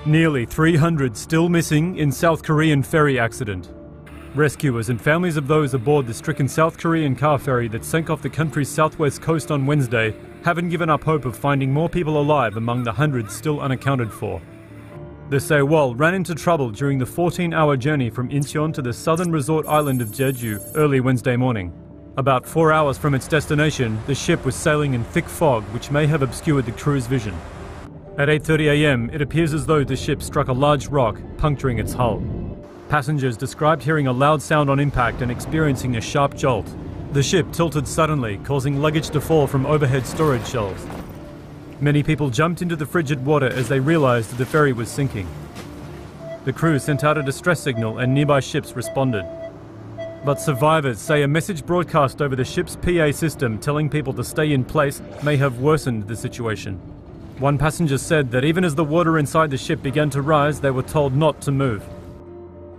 Nearly 300 still missing in South Korean ferry accident. Rescuers and families of those aboard the stricken South Korean car ferry that sank off the country's southwest coast on Wednesday haven't given up hope of finding more people alive among the hundreds still unaccounted for. The Sewol ran into trouble during the 14-hour journey from Incheon to the southern resort island of Jeju early Wednesday morning. About 4 hours from its destination, the ship was sailing in thick fog which may have obscured the crew's vision. At 8:30 a.m, it appears as though the ship struck a large rock, puncturing its hull. Passengers described hearing a loud sound on impact and experiencing a sharp jolt. The ship tilted suddenly, causing luggage to fall from overhead storage shelves. Many people jumped into the frigid water as they realized that the ferry was sinking. The crew sent out a distress signal and nearby ships responded. But survivors say a message broadcast over the ship's PA system telling people to stay in place may have worsened the situation. One passenger said that even as the water inside the ship began to rise, they were told not to move.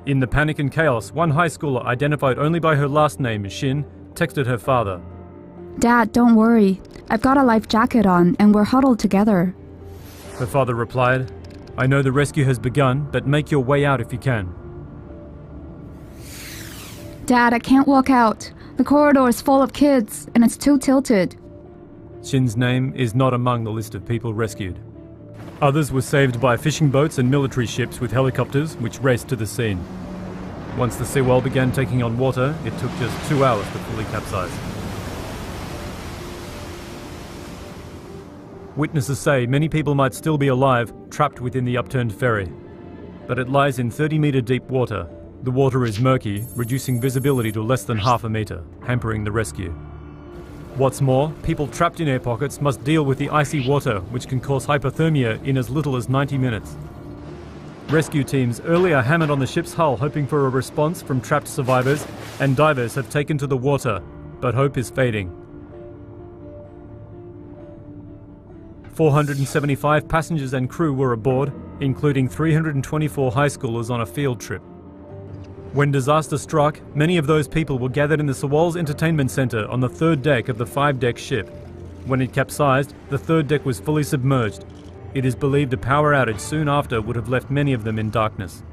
In the panic and chaos, one high schooler, identified only by her last name, Shin, texted her father. "Dad, don't worry. I've got a life jacket on and we're huddled together." Her father replied, "I know the rescue has begun, but make your way out if you can." "Dad, I can't walk out. The corridor is full of kids and it's too tilted." Shin's name is not among the list of people rescued. Others were saved by fishing boats and military ships with helicopters, which raced to the scene. Once the Sewol began taking on water, it took just 2 hours to fully capsize. Witnesses say many people might still be alive, trapped within the upturned ferry. But it lies in 30-metre deep water. The water is murky, reducing visibility to less than half a metre, hampering the rescue. What's more, people trapped in air pockets must deal with the icy water, which can cause hypothermia in as little as 90 minutes. Rescue teams earlier hammered on the ship's hull hoping for a response from trapped survivors, and divers have taken to the water, but hope is fading. 475 passengers and crew were aboard, including 324 high schoolers on a field trip. When disaster struck, many of those people were gathered in the Sewol's entertainment center on the third deck of the 5-deck ship. When it capsized, the third deck was fully submerged. It is believed a power outage soon after would have left many of them in darkness.